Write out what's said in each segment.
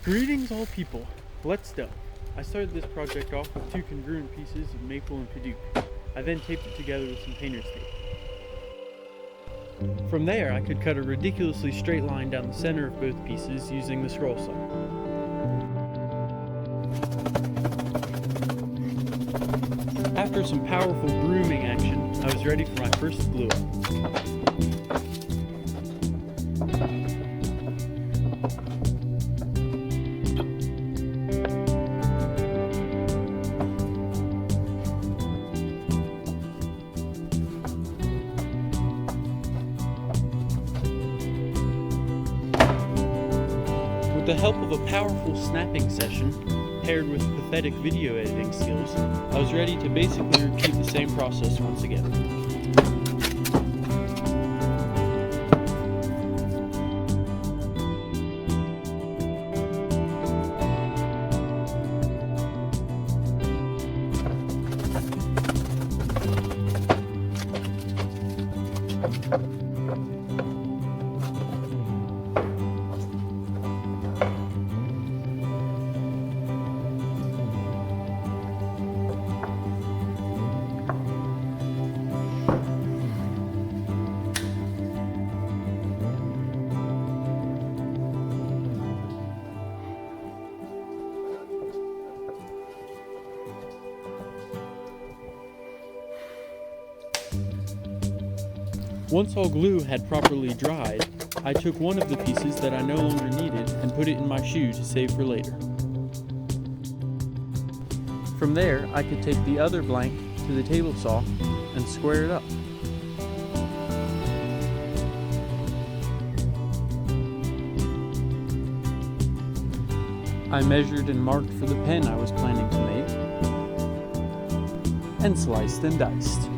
Greetings all people, let's dough. I started this project off with two congruent pieces of maple and padauk. I then taped it together with some painter's tape. From there I could cut a ridiculously straight line down the center of both pieces using the scroll saw. After some powerful brooming action, I was ready for my first glue up. With the help of a powerful snapping session, paired with pathetic video editing skills, I was ready to basically repeat the same process once again. Once all glue had properly dried, I took one of the pieces that I no longer needed and put it in my shoe to save for later. From there, I could take the other blank to the table saw and square it up. I measured and marked for the pen I was planning to make, and sliced and diced.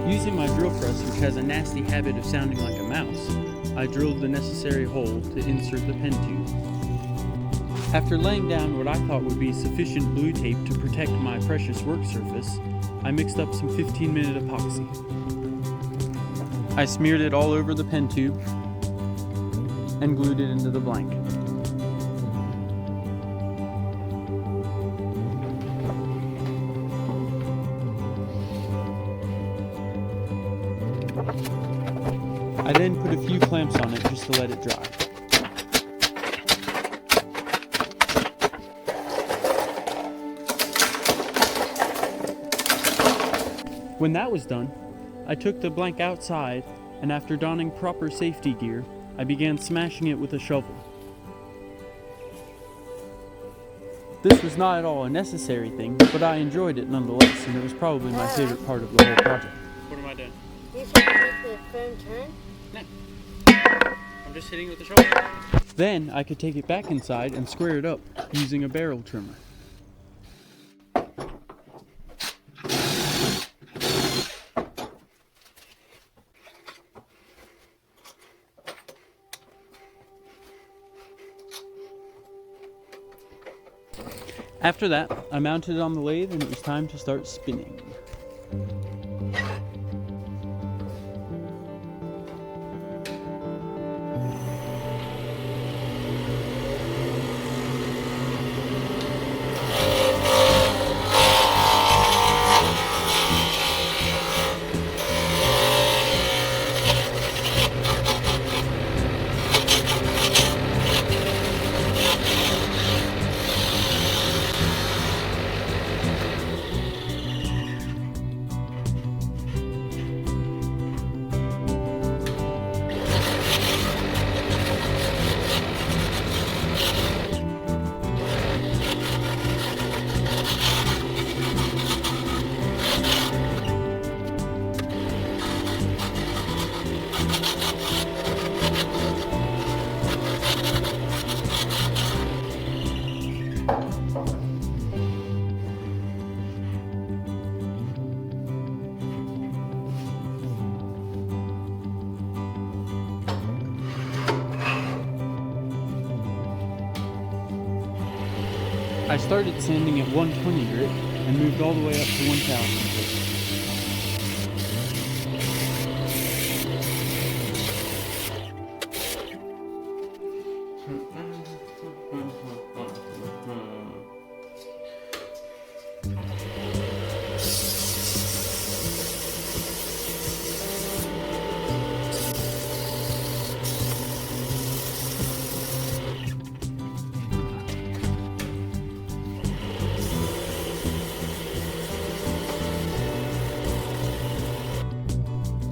Using my drill press, which has a nasty habit of sounding like a mouse, I drilled the necessary hole to insert the pen tube. After laying down what I thought would be sufficient blue tape to protect my precious work surface, I mixed up some 15-minute epoxy. I smeared it all over the pen tube and glued it into the blank. I then put a few clamps on it just to let it dry. When that was done, I took the blank outside, and after donning proper safety gear, I began smashing it with a shovel. This was not at all a necessary thing, but I enjoyed it nonetheless, and it was probably my favorite part of the whole project. What am I doing? You should make the phone turn. No. I'm just hitting it with the shovel. Then I could take it back inside and square it up using a barrel trimmer. After that, I mounted it on the lathe and it was time to start spinning. I started sanding at 120 grit and moved all the way up to 1000 grit.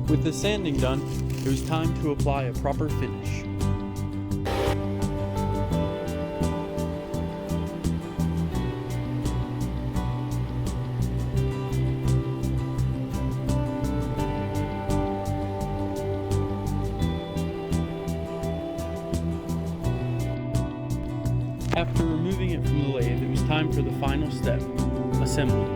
With the sanding done, it was time to apply a proper finish. After removing it from the lathe, it was time for the final step, assembly.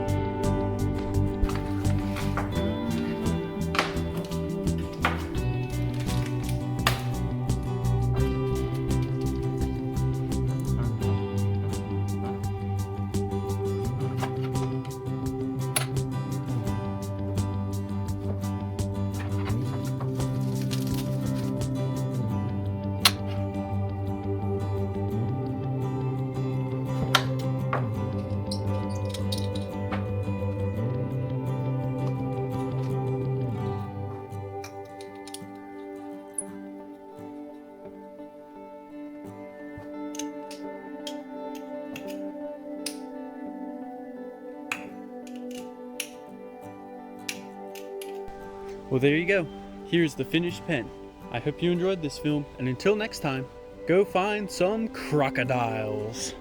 Well, there you go. Here's the finished pen. I hope you enjoyed this film, and until next time, go find some crocodiles.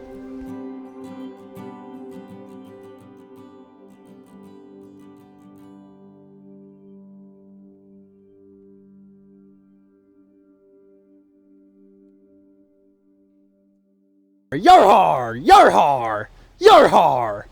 Yar-har! Yar-har! Yar-har!